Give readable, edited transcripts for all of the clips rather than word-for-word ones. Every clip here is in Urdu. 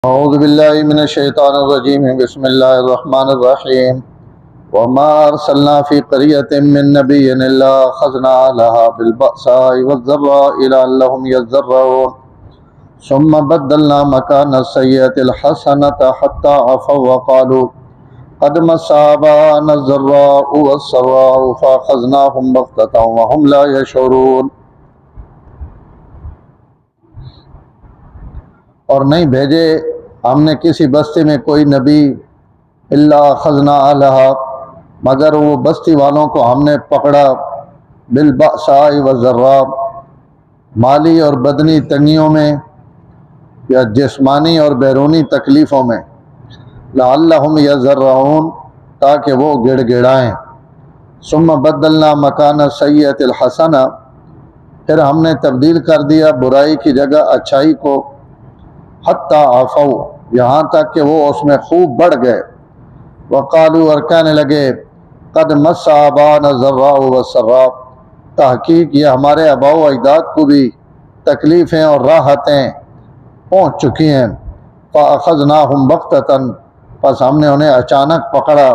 اعوذ باللہ من الشیطان الرجیم بسم اللہ الرحمن الرحیم وما ارسلنا فی قریۃ من نبی الا اخذنا اہلها بالبأساء والضراء لعلهم یضرعون ثم بدلنا مکان السیئۃ الحسنۃ حتی عفوا وقالوا قد مس آباءنا الضراء والسراء فاخذناهم بغتة وهم لا يشعرون۔ اور نہیں بھیجے ہم نے کسی بستی میں کوئی نبی الا اخذنا اہلہا مگر وہ بستی والوں کو ہم نے پکڑا بالبأساء والضراء مالی اور بدنی تنگیوں میں یا جسمانی اور بیرونی تکلیفوں میں، لعلہم یضرعون تاکہ وہ گڑ گڑائیں۔ ثم بدلنا مکان السیئۃ الحسنہ پھر ہم نے تبدیل کر دیا برائی کی جگہ اچھائی کو، حتی عفو یہاں تک کہ وہ اس میں خوب بڑھ گئے، وقالوا اور کہنے لگے قد مس آباءنا الضراء والسراء تحقیق یہ ہمارے آباء و اجداد کو بھی تکلیفیں اور راحتیں پہنچ چکی ہیں، فاخذناہم بغتۃ پس ہم نے انہیں اچانک پکڑا،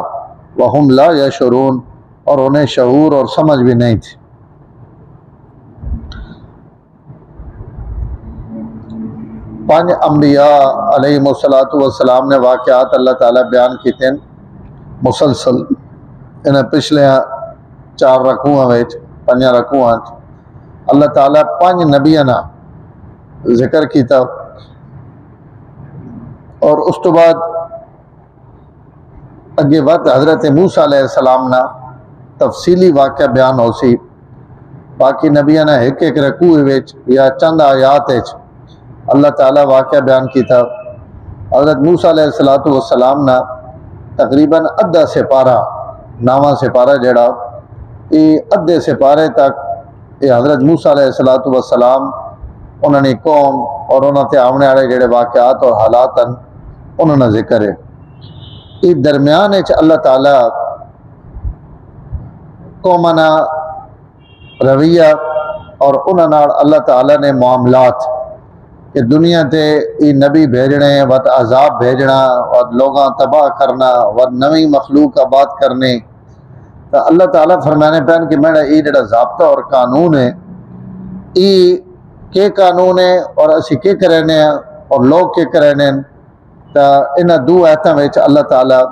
وہم لا یشعرون اور انہیں شعور اور سمجھ بھی نہیں تھی۔ پانچ انبیاء علیہم السلام نے واقعات اللہ تعالیٰ بیان کیتے ہیں مسلسل انہیں پچھلے 4 رکوعاں وچ 5 رکوعاں اللہ تعالیٰ 5 نبیاں نا ذکر کیتا، اور اس تو بعد اگے وقت حضرت موسیٰ علیہ السلام نا تفصیلی واقعہ بیان ہو سی، باقی نبیاں نا ایک ایک رکوع وچ یا چند آیات وچ اللہ تعالیٰ واقعہ بیان کیتا۔ حضرت موسیٰ علیہ السلام نا تقریباً ادھا سپارہ 9واں سپارہ جڑا یہ ادھے سپارے تک یہ حضرت موسیٰ علیہ السلام انہوں نے قوم اور انہوں تے آمنے والے جڑے واقعات اور حالات ہیں انہوں نے ذکر ہے۔ یہ درمیان اللہ تعالیٰ قومنا رویہ اور انہوں نے اللہ تعالیٰ نے معاملات کہ دنیا تے ای نبی بھیجنے وقت عذاب بھیجنا وقت لوگاں تباہ کرنا وقت نوی مخلوق آباد کرنے، تو اللہ تعالیٰ فرمانے پہن کہ میرا یہ جڑا ضابطہ اور قانون ہے یہ کے قانون ہے اور اسی کے کرنے ہیں اور لوگ کے کرنے ہیں، تو انہاں 2 آیتاں وچ اللہ تعالیٰ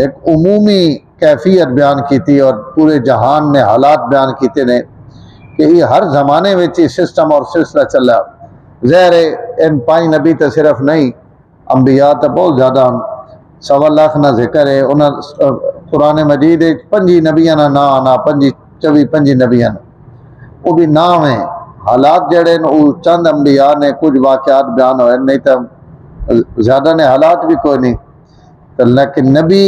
ایک عمومی کیفیت بیان کیتی اور پورے جہان میں حالات بیان کیتے نے کہ یہ ہر زمانے میں یہ سسٹم اور سلسلہ چلا۔ ظاہر ہے ان 5 نبی تو صرف نہیں، انبیاء تو بہت زیادہ 1.25 لاکھ نہ ذکر ہے، انہاں قرآن مجید 5 نبیاں نا آنا 25 نبیاں وہ بھی نام ہیں، حالات جڑے وہ چند انبیاء نے کچھ واقعات بیان ہوئے، نہیں تو زیادہ نے حالات بھی کوئی نہیں، تو لیکن نبی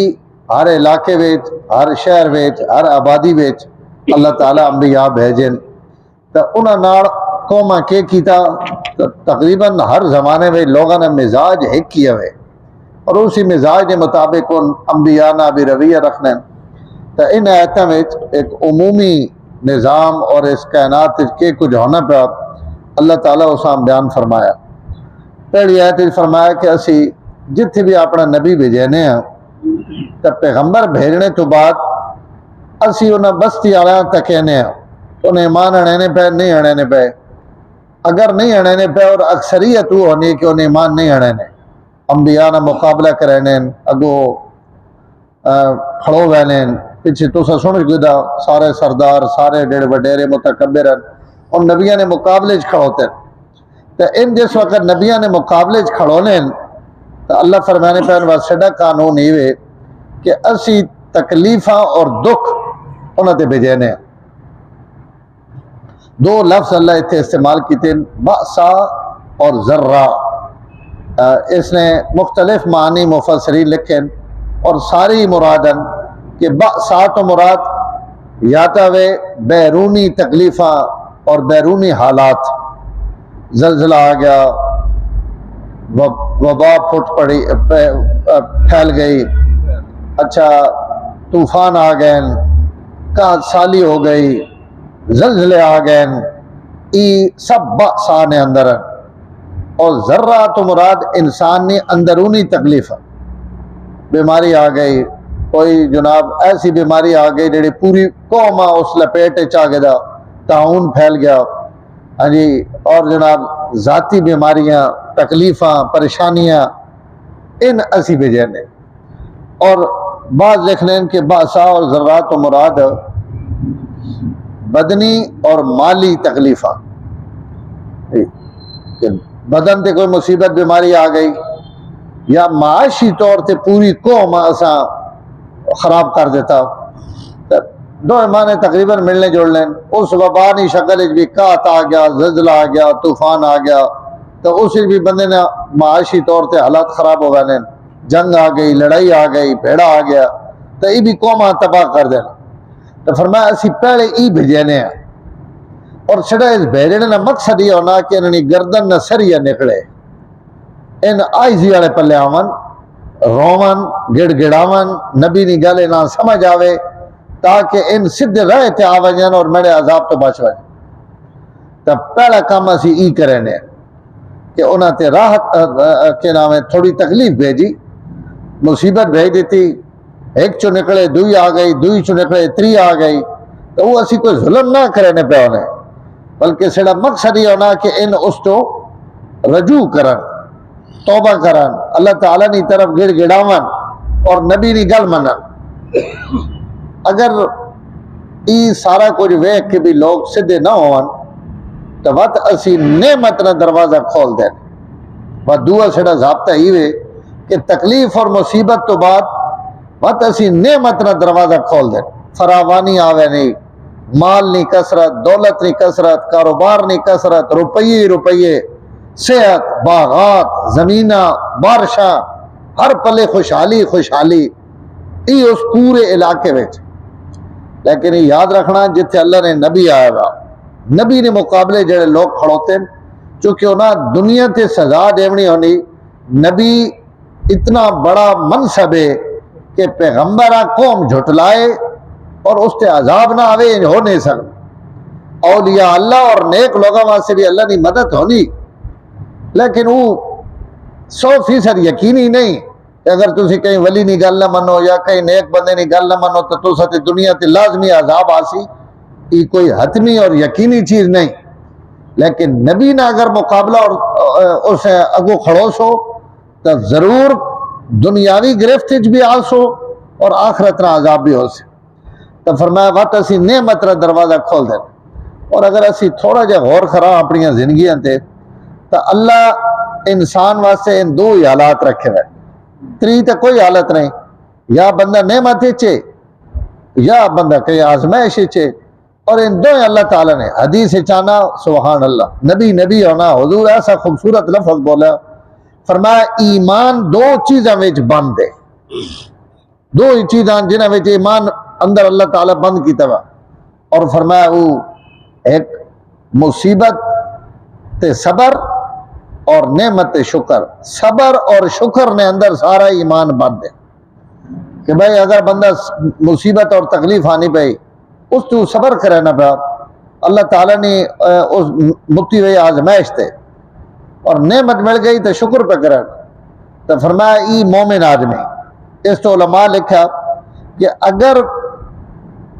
ہر علاقے وچ ہر شہر وچ ہر آبادی وچ اللہ تعالیٰ انبیاء بھیجن، تو انہاں نال قوماں کے کیتا تقریباً ہر زمانے میں لوگوں نے مزاج ایک کیا ہوئے اور اسی مزاج کے مطابق ان انبیاء نے بھی رویہ رکھنا، تو ان آیتوں میں ایک عمومی نظام اور اس کائنات کے کچھ ہونا پہ اللہ تعالیٰ اساں بیان فرمایا۔ پہلی آیت فرمایا کہ اسی جتھے بھی اپنا نبی بھیجنے ہیں تو پیغمبر بھیجنے تو بعد اسی انہیں بستی والوں تک کہنے ہیں انہیں ایمان اڑنے پہ نہیں اڑنے پہ، اگر نہیں اڑنے پہ اور اکثریت وہ ہونی کہ انہیں ایمان نہیں اڑنے، انبیاء نے مقابلہ کرنے اگو کھڑو وینے پیچھے تو سن گدا سارے سردار سارے ڈیڑھ وڈیرے متکبر ان نبیاں نے مقابلے کھڑوتے، تو ان جس وقت نبیاں نے مقابلے کھڑونے تو اللہ فرمانے پہ سڈا قانون یہ کہ اسی تکلیفاں اور دکھ انہوں تے بھیجنے۔ 2 لفظ اللہ اتنے استعمال کیتے بأسا اور ذرہ، اس نے مختلف معنی مفسرین لکھیں اور ساری مرادن کہ بأسا تو مراد یا تو بیرونی تکلیفاں اور بیرونی حالات، زلزلہ آ گیا، وبا پھٹ پڑی پھیل گئی، اچھا طوفان آ گئے، کہاں سالی ہو گئی، زلزلے آ گئے، یہ سب بأسا نے اندر اور ذرہ تو مراد انسان نے اندرونی تکلیف، بیماری آ گئی، کوئی جناب ایسی بیماری آ گئی جڑی پوری قوم اس لپیٹ چ گیا، طاعون پھیل گیا، ہاں جی، اور جناب ذاتی بیماریاں، تکلیفاں، پریشانیاں، ان اسی بجے نے۔ اور بعض لکھ لیں کہ باسا اور ذرات و مراد بدنی اور مالی تکلیفاں، کہ بدن تے کوئی مصیبت بیماری آ گئی، یا معاشی طور تے پوری قوم اساں خراب کر دیتا، دو معنی تقریباً ملنے جوڑ لیں۔ اس وبانی شکل بھی قحط آ گیا، زلزلہ آ گیا، طوفان آ گیا، تو اس بھی بندے نے معاشی طور تے حالات خراب ہو گئے، جنگ آ گئی، لڑائی آ گئی، بھیڑا آ گیا، تو یہ بھی قوماں تباہ کر دینا۔ تو فرمایا اسی پہلے ای بھیجنے ہیں، اور چھڑا اس بھیجنے کا مقصد یہ ہونا کہ انہوں نے گردن نہ سریہ نکلے، ان آئزی والے پلے آون، رومن گڑ گڑاون، نبی نی گلے نہ سمجھ آوے، تاکہ ان سدھ رہے تے آوجن اور میرے عذاب تو بچ وجن۔ تو پہلا کام اسی ای کریں کہ انہاں تے راحت کے نام ہے تھوڑی تکلیف بھیجی، مصیبت بھیج دیتی، ایک چو نکلے دوئی آ گئی، دوئی چو نکلے تری آ گئی، تو وہ اسی کوئی ظلم نہ کرنے پہ انہیں، بلکہ سڑا مقصد یہ ہونا کہ ان اس تو رجوع کرن، توبہ کرن، اللہ تعالیٰ نی طرف گڑ گڑاون اور نبی نی گل منن۔ اگر ای سارا کچھ ویکھ کے بھی لوگ سدھے نہ ہون تو وقت اسی نعمت نہ دروازہ کھول دیں۔ وہ دعا سڑا ضابطہ ہی ہوئے کہ تکلیف اور مصیبت تو بعد وقت اسی نعمت نہ دروازہ کھول دیں، فراوانی آوے نہیں، مال نہیں کثرت، دولت نہیں کثرت، کاروبار نہیں کثرت، روپیے روپیے، صحت، باغات، زمینہ، بارشاں، ہر پلے خوشحالی خوشحالی، ای اس پورے علاقے میں۔ لیکن یہ یاد رکھنا جتھے اللہ نے نبی آیا گا، نبی نے مقابلے جڑے لوگ کھڑوتے ہیں، چونکہ انہاں دنیا تے سزا دیونی ہونی، نبی اتنا بڑا منصب ہے کہ پیغمبرہ قوم جھٹلائے اور اس تے عذاب نہ آوے، ہو نہیں سکتا۔ اولیاء اللہ اور نیک لوگوں واسطے بھی اللہ کی مدد ہونی، لیکن وہ 100% یقینی نہیں کہ اگر تسی کہیں ولی نی گل نہ منو یا کہیں نیک بندے نی گل نہ منو تو تسا تے دنیا تے لازمی عذاب آسی، یہ کوئی حتمی اور یقینی چیز نہیں۔ لیکن نبی نہ اگر مقابلہ اور اسے اگو کھڑوس ہو تو ضرور دنیاوی گرفت بھی آسو اور آخرت نہ عذاب بھی ہو سے۔ تو فرمایا وقت اسی نعمت را دروازہ کھول دیں۔ اور اگر اسی تھوڑا جا غور کرا اپنی زندگیاں تے تو اللہ انسان واسطے ان دو ہی حالات رکھے ہوئے، تری تو کوئی حالت نہیں، یا بندہ نعمت چے یا بندہ کئی آزمائش چے، اور ان دو اللہ تعالیٰ نے حدیث چانا سبحان اللہ، نبی نبی ہونا، حضور ایسا خوبصورت لفظ بولا، فرمایا ایمان دو چیزاں وچ بند ہے، دو ہی چیزاں جنہاں وچ ایمان اندر اللہ تعالیٰ بند کیتا ہوا، اور فرمایا وہ ایک مصیبت تے صبر اور نعمت تے شکر، صبر اور شکر نے اندر سارا ایمان بند ہے کہ بھائی اگر بندہ مصیبت اور تکلیف آنی پئی اس تو صبر کرے نہ پیا، اللہ تعالیٰ نے اس متی ہوئی آزمائش تے اور نعمت مل گئی تو شکر پہ کرے، تو فرمایا ای مومن آدمی۔ اس تو علماء لکھا کہ اگر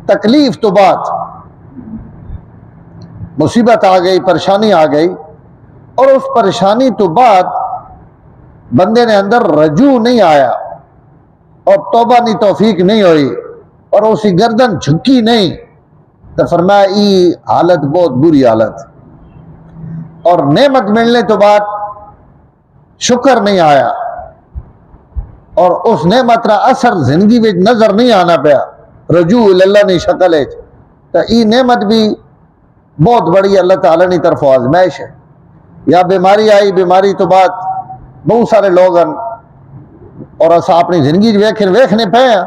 تکلیف تو بعد مصیبت آ گئی، پریشانی آ گئی، اور اس پریشانی تو بعد بندے نے اندر رجوع نہیں آیا اور توبہ نہیں توفیق نہیں ہوئی اور اسی گردن جھکی نہیں، تو فرمایا ای حالت بہت بری حالت۔ اور نعمت ملنے تو بعد شکر نہیں آیا اور اس نعمت را اثر زندگی میں نظر نہیں آنا پیا، رجوع اللہ نے شکل ہے، تو ای نعمت بھی بہت بڑی اللہ تعالیٰ نے طرف آزمائش ہے۔ یا بیماری آئی، بیماری تو بعد بہت سارے لوگ ہیں اور اسا اپنی زندگی ویکھنے پہ ہیں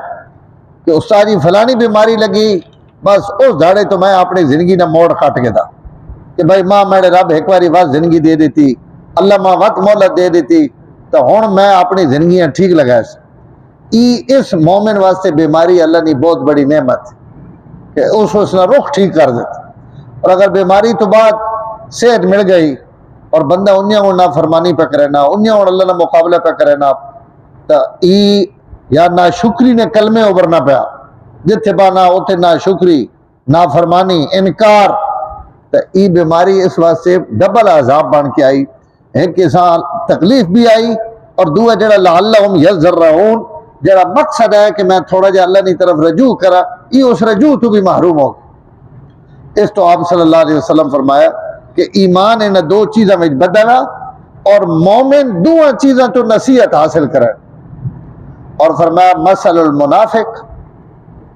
کہ استاد جی فلانی بیماری لگی، بس اس دھاڑے تو میں اپنی زندگی نہ موڑ کھٹ گیا کہ بھائی ماں میرے رب ایک باری بس زندگی دے دیتی، اللہ ماں وقت مہلت دے دیتی تو ہوں میں اپنی زندگیاں ٹھیک لگا اس مومن واسطے بیماری اللہ نے بہت بڑی نعمت کہ اس نے رخ ٹھیک کر دیتا۔ اور اگر بیماری تو بعد صحت مل گئی اور بندہ انہیں نہ فرمانی پہ کرے نا انہیں اللہ نے مقابلہ پہ کرے نا تو ای یا نا شکری نے کلمے ابھرنا پیا جتھے بانا اتھے نا شکری نا فرمانی انکار تو ای بیماری اس واسطے ڈبل عذاب بن کے آئی ایک انسان تکلیف بھی آئی اور دوسرا جڑا لعلہم یذرعون جڑا مقصد ہے کہ میں تھوڑا جا اللہ کی طرف رجوع کرا یہ اس رجوع تو بھی محروم ہو گیا۔ اس تو آپ صلی اللہ علیہ وسلم فرمایا کہ ایمان ان دو چیزوں میں بدلا اور مومن دو چیزوں تو نصیحت حاصل کرے اور فرمایا مثل المنافق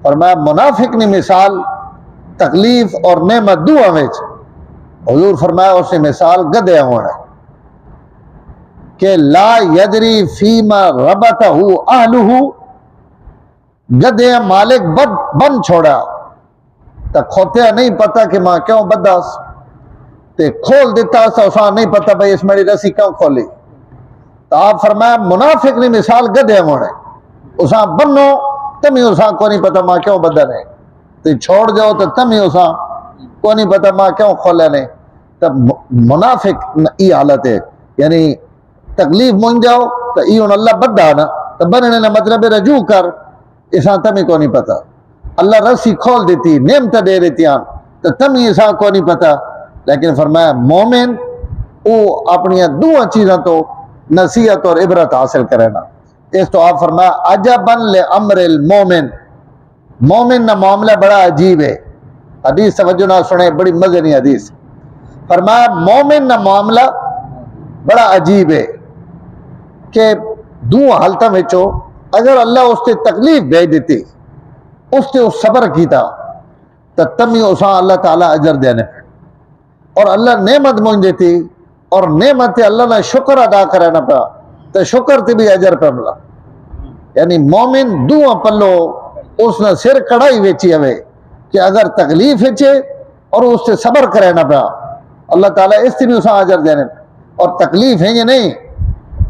فرمایا منافق نے مثال تکلیف اور نعمت دو میں حضور فرمایا اس نے مثال گدے ہونا کہ لا یدری فیما ربطہ اہلہ گدے مالک بند چھوڑا تو کھوتیا نہیں پتا کہ ماں کیوں بداس تے کھول دیتا سا اساں نہیں پتا بھائی اس میری رسی کیوں کھولی تو آپ فرمایا منافق نے مثال گدے ہونے اساں بنو تمی اساں کو نہیں پتا ماں کیوں بدنے تے چھوڑ جاؤ تو تمی اساں کو نہیں پتا ماں کیوں کھولے نے تب منافق ای حالت ہے یعنی تکلیف مون جاؤ تو ای ان اللہ بدا نا تو بننے نا مطلب رجوع کر اساں تمی کو نہیں پتا اللہ رسی کھول دیتی نعمت دے دیتی آن تو تمی اساں کو نہیں پتا لیکن فرمایا مومن او اپنی دو چیزاں تو نصیحت اور عبرت حاصل کرے نا اس تو آپ فرمایا عجبا لامر المومن مومن نہ معاملہ بڑا عجیب ہے حدیث توجہ نہ سنے بڑی مزے نہیں حدیث فرمایا مومن نہ معاملہ بڑا عجیب ہے کہ دو حالتوں میں اگر اللہ اس سے تکلیف بھیج دیتی اس سے اس صبر کیتا تو تمی اساں اللہ تعالیٰ اجر دینے اور اللہ نعمت مجھ دیتی اور نعمت اللہ نے شکر ادا کرنا پا تو شکر تے بھی اجر پہ ملا یعنی مومن دو پلو اس نے سر کڑائی ویچی ہوئے کہ اگر تکلیف ہے اور اس سے صبر کرنا پا اللہ تعالیٰ اس سے بھی اساں اجر دینے اور تکلیف ہے یہ نہیں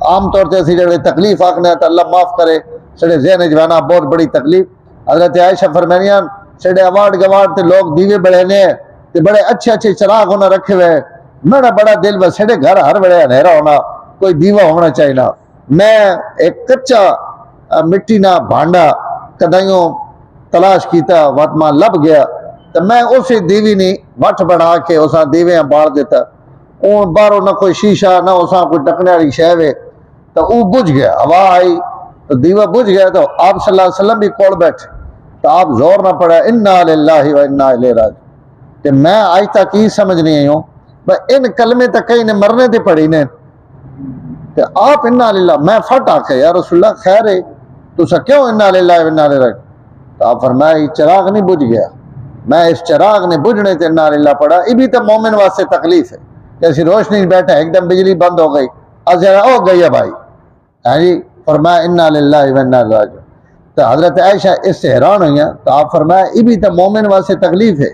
عام طور سے اسی جڑے تکلیف آکھنے تو اللہ معاف کرے سڑے ذہن جوانا بہت بڑی تکلیف حضرت عائشہ فرمانیان سڑے اوارڈ گوارڈ تے لوگ دیوے بڑے نے تے بڑے اچھے اچھے چراغ ہونا رکھے ہوئے میرا بڑا دل بس سڑے گھر ہر بڑے اندھیرا ہونا کوئی دیوا ہونا چاہیے نا میں ایک کچا مٹی نہ بھانڈا کدائیوں تلاش کیتا وقت ماں لب گیا تو میں اسی دیوی نے وٹ بنا کے اساں دیوے بار دیتا اون باہروں نہ کوئی شیشہ نہ اساں کوئی ٹکنے والی شے وے تو وہ بجھ گیا ہوا آئی تو دیوا بجھ گیا تو آپ صلی اللہ علیہ وسلم بھی کوڑ بیٹھے تو آپ زور نہ پڑا انا للہ و انا الیہ راجعون کہ میں آج تک یہ سمجھ نہیں آئی ہوں ان کلمے تک کہیں نے مرنے تے پڑھی نے کہ آپ انا للہ میں پھٹ آکے یا رسول اللہ خیر ہے تو سا کیوں انا للہ و انا الیہ راجعون تو آپ فرمایا یہ چراغ نہیں بجھ گیا میں اس چراغ نے بجھنے تے انا للہ پڑھا یہ بھی تو مومن واسطے تکلیف ہے جیسی روشنی بیٹھا ایک دم بجلی بند ہو گئی ازرا ہو گئی ہے بھائی ہاں جی فرمایا انا للہ و انا الیہ راجعون تو حضرت عائشہ اس سے حیران ہوئی ہیں تو آپ فرمایا یہ بھی تو مومن واسطے تکلیف ہے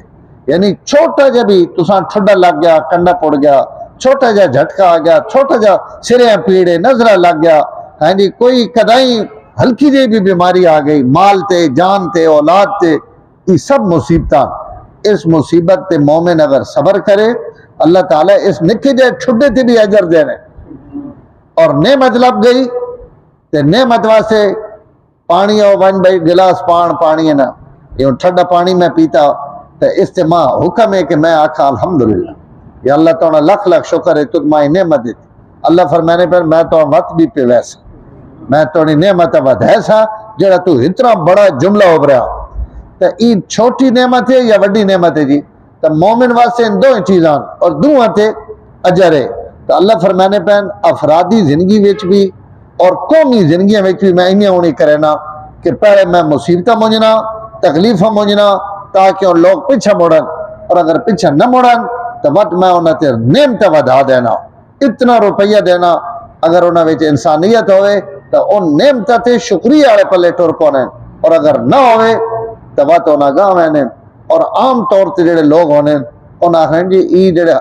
یعنی چھوٹا جا بھی تساں ٹھڈا لگ گیا کنڈا پڑ گیا چھوٹا جا جھٹکا آ گیا چھوٹا جا سرے پیڑے نظرہ لگ گیا ہاں جی کوئی کدائیں ہلکی جی بھی بیماری آ گئی مال تے جان تے اولاد تے یہ سب مصیبت اس مصیبت تے مومن اگر صبر کرے اللہ تعالیٰ اس نکھے جائے ٹھڈے تے بھی اجر دینے اور نعمت لب گئی تے نعمت واسطے پانی او ون بھائی گلاس پانی ہے نا یہ ٹھڈا پانی میں پیتا تو استماع حکم ہے کہ میں آکھا الحمدللہ یا اللہ تعالیٰ لکھ لکھ شکر ہے تجھ مائی نعمت دیتی اللہ فرمانے پر میں تو وقت بھی پہ ویسا میں تو نعمت ود ایسا جڑا تو اتنا بڑا جملہ ابھرا تو یہ چھوٹی نعمت ہے یا وڈی نعمت ہے جی تو مومن واسطے ان دو چیزاں اور دو تے اجر ہے تو اللہ فرمانے پہ افرادی زندگی وچ بھی اور قومی زندگی میں بھی میں انہیں ہونی کرے نا کہ پہلے میں مصیبتہ مجھنا تکلیفہ مجھنا تاکہ ان لوگ پیچھا موڑن اور اگر پیچھا نہ موڑن تو وقت میں انہیں تیر نعمت ودا دینا اتنا روپیہ دینا اگر انہیں وچ انسانیت ہوئے تو ان نعمت تے شکریہ والے پلے ٹر پونے اور اگر نہ ہوئے تو وقت انہیں گاہ میں اور عام طور تے جڑے لوگ ہونے انہیں آخر جی یہ جڑے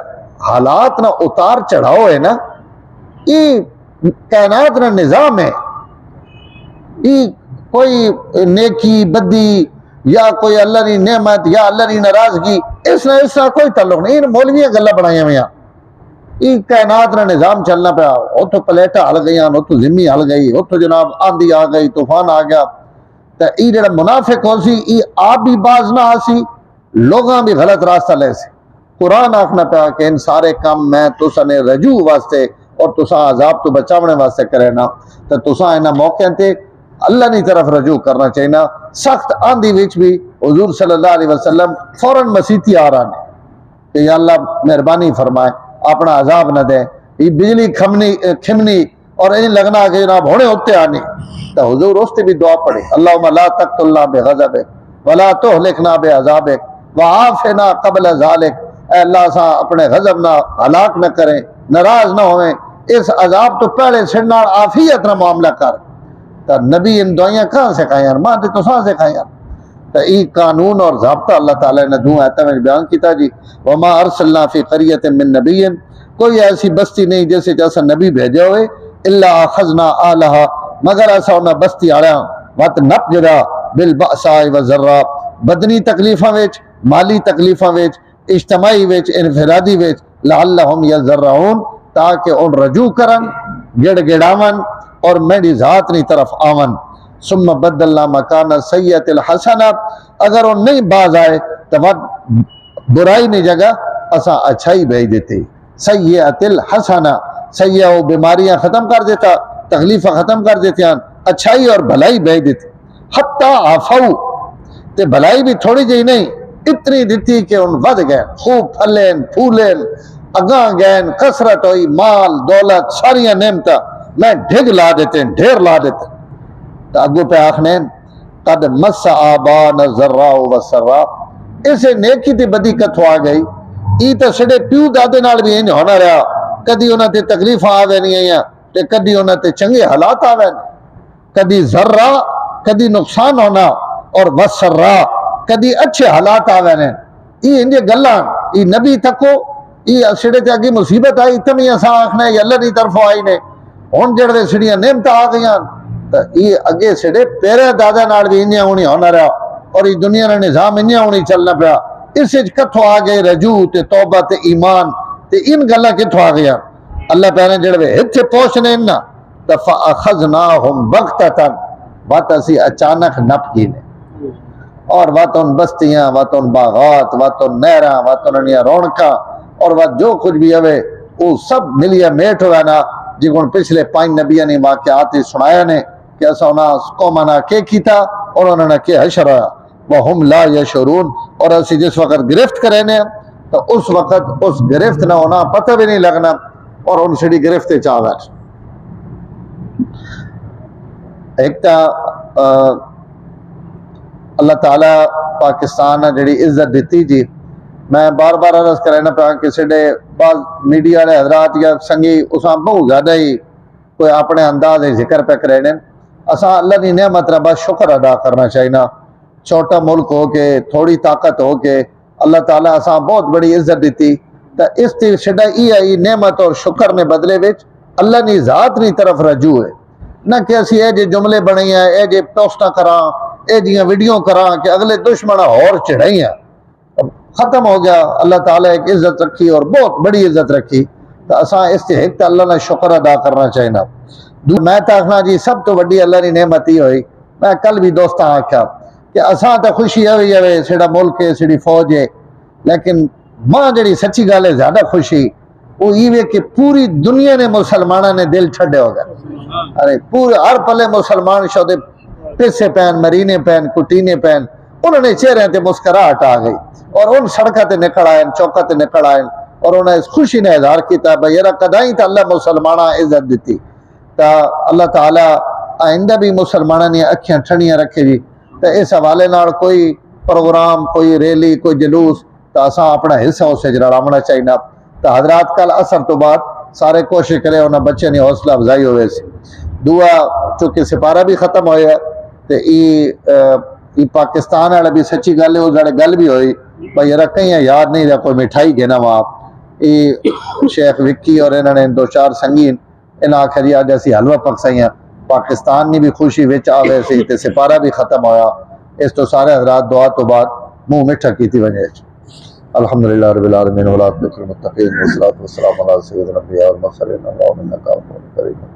حالات نہ اتار چڑھاؤ ہے نا یہ کائنات نہ نظام ہے یہ کوئی نیکی بدی یا کوئی اللہ کی نعمت یا اللہ کی ناراضگی اس طرح کوئی تعلق نہیں ان مولویاں گلا بنائی ہوئی یہ کائنات کا نظام چلنا پیا، اتوں پلیٹا ہل گئی، اتوں زمین ہل گئی، اتوں جناب آندھی آ گئی، طوفان آ گیا، تو یہ جڑا منافق ہو سی یہ آپ بھی باز نہ آسی، لوگاں بھی غلط راستہ لے سی۔ قرآن آخنا پیا کہ ان سارے کام میں تساں نے رجوع واسطے اور تساں عذاب تو بچاونے واسطے کرے نا، تو تساں انہاں موقع تے اللہ کی طرف رجوع کرنا چاہیے۔ سخت آندھی وچ بھی حضور صلی اللہ علیہ وسلم فوراً مسیتی آ رہا نے کہ یا اللہ مہربانی فرمائے اپنا عذاب نہ دے، یہ بجلی کھمنی اور این لگنا کہ جناب ہونے ہوتے آنے، تو حضور اس سے بھی دعا پڑھی، اللہم لا تقتلنا بغضبک ولا تہلکنا بعذابک وعافنا قبل ذالک، اے اللہ سا اپنے غضب نہ ہلاک نہ کریں، ناراض نہ ہوئیں، اس عذاب تو پہلے سننا عافیت نہ معاملہ کر۔ تو نبی ان دعائیاں کہاں سے کھائیں ماں تے تو ساں سے کھائیں۔ تو یہ قانون اور ضابطہ اللہ تعالیٰ نے دو آیتوں میں بیان کیتا جی، وما ارسلنا فی قریۃ من نبی، کوئی ایسی بستی نہیں جیسے جیسا نبی بھیجے ہوئے، الا اخذنا آلہا، مگر ایسا انہاں بستی آڑیاں وقت نپ جدا بالبأساء والضراء، بدنی تکلیفاں وچ، مالی تکلیفاں وچ، اجتماعی وچ، انفرادی وچ، لعلہم یضرعون، تاکہ ان رجوع کرن، گڑ گڑاون اور میری ذات نی طرف آون۔ ثم بدلنا مکان السیئۃ الحسنہ، اگر ان نہیں باز آئے تو برائی نی جگہ اسا اچھائی بھیج دیتے، سیئۃ الحسنہ، سیئہ و بیماریاں ختم کر دیتا، تکلیفیں ختم کر دیتے ہیں، اچھائی اور بھلائی بھیج دیتے، حتی عفو، تے بھلائی بھی تھوڑی جی نہیں، اتنی دیتی کہ ان ود گئے، خوب پھلین پھولین، اگاں گئے، کثرت ہوئی، مال دولت ساریاں نعمتاں میں ڈھگ لا دیتے ہیں، ڈھیر لا دیتے ہیں۔ تو اگو پہ آخنے قد مس آبان الضراء والسراء، اسے نیکی تے بدی کتھوں آ گئی، ای تو سڑے پیو دادے نال بھی انج ہونا رہا، کدی انہاں تے تکلیفاں آوے نہیں آئیاں تے کدی انہاں تے چنگے حالات آوے، کدی ذرہ کدی نقصان ہونا، اور والسراء کدی اچھے حالات آوے نے، ای انجے گلاں ای نبی تکو ای سڑے تے اگی مصیبت آئی تمی اساں آکھنے یا اللہ دی طرفوں آئی نے، ہن جڑے سڑیاں نعمتاں آ گئیاں تو یہ اگے سڑے پیرے دادا نال بھی انجا ہونی ہونا رہا، اور یہ دنیا کا نظام انجا ہونی چلنا پیا، اس کتھوں آ گئے رجوع تے توبہ تے ایمان تے ان گلاں کتھوں آ گیا؟ اللہ پہنے جڑے ہتھے پہنچنے نا تو فاخذناہم بغتۃ، وات اسی اچانک نپ گینے، اور وات ان بستیاں، وات ان باغات، وات ان نہراں، وات ان رونقاں، اور وات جو کچھ بھی ہوئے وہ سب ملیا میٹ ہوا نا، جن پچھلے 5 نبیاں نے واقعات سنایا نے کہ ایسا انہاں قوماں نہ کیا کیتا اور انہوں نے کیا حشر ہوا، وہم لا یشعرون، اور اسی جس وقت گرفت کرے نے تو اس وقت اس گرفت نہ ہونا پتہ بھی نہیں لگنا، اور ان سڑی گرفت چاہ گئے۔ ایک تا اللہ تعالیٰ پاکستان جڑی عزت دیتی جی، میں بار بار عرض کرنا پیا کہ سڈے بعض میڈیا والے حضرات یا سنگی اساں بہت زیادہ ہی کوئی اپنے انداز ذکر پہ کرے نے، اساں اللہ کی نعمت را بس شکر ادا کرنا چاہیے، چھوٹا ملک ہو کے تھوڑی طاقت ہو کے اللہ تعالیٰ اساں بہت بڑی عزت دیتی، تو اس تے سڈا ای نعمت اور شکر نے بدلے وچ اللہ کی ذات کی طرف رجوع ہے، نہ کہ اسی اے جے جملے بنائی ہیں، اے جے پوسٹاں کراں، اے جیاں ویڈیو کراں کہ اگلے دشمن اور چڑھائی ہیں، ختم ہو گیا۔ اللہ تعالیٰ ایک عزت رکھی اور بہت بڑی عزت رکھی، تو اساں اس تے ایک تو اللہ نے شکر ادا کرنا چاہیے۔ میں تو آخنا جی سب تو وڈی اللہ کی نعمت ہی ہوئی، میں کل بھی دوستاں آکھیا کہ اساں تو خوشی ہوئی ہے سڑا ملک ہے سڑی فوج ہے، لیکن ماں جڑی سچی گل ہے زیادہ خوشی وہ یہ کہ پوری دنیا نے مسلمانوں نے دل چھڈے ہو گئے، ارے پورے ہر پلے مسلمان شودے پیسے پین، مرینے پین، کٹینے پین، انہوں نے چہرے تے مسکراہٹ آ گئی، اور ان سڑکوں تے نکل آئے، چوکا تے نکل آئے، اور انہیں اس خوشی نے اظہار کیتا بھائی یار کدائیں تو اللہ مسلمانہ عزت دیتی، تا اللہ تعالیٰ آئندہ بھی مسلمانوں نے اکھیاں ٹھنڈیاں رکھے جی۔ تو اس حوالے نال کوئی پروگرام، کوئی ریلی، کوئی جلوس، تو اساں اپنا حصہ اسے رڑاونا چاہیے۔ تو حضرات کل اثر تو بعد سارے کوشش کرے انہاں بچے نے حوصلہ افزائی ہوئے سی، دعا چونکہ سپارہ بھی ختم ہویا تو ای پاکستان والے بھی سچی گل ہے، وہ جڑے گل بھی ہوئی بھائی یار کہیں یاد نہیں رہا کوئی مٹھائی گنا وہاں، یہ شیخ وکی اور انہوں نے 2-4 سنگین انہاں آخر جی آج اسی حلوہ پکسائی ہیں، پاکستان نے بھی خوشی وچ آوے سی تے سپارہ بھی ختم ہویا، اس تو سارے حضرات دعا تو بعد منہ میٹھا کیتی وجہ۔ الحمدللہ رب العالمین والعاقبۃ للمتقین والصلاۃ والسلام علی سید الانبیاء والمرسلین اللهم انک عفو کریم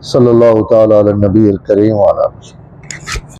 صلی اللہ تعالی علی النبی الکریم وعلی آلہ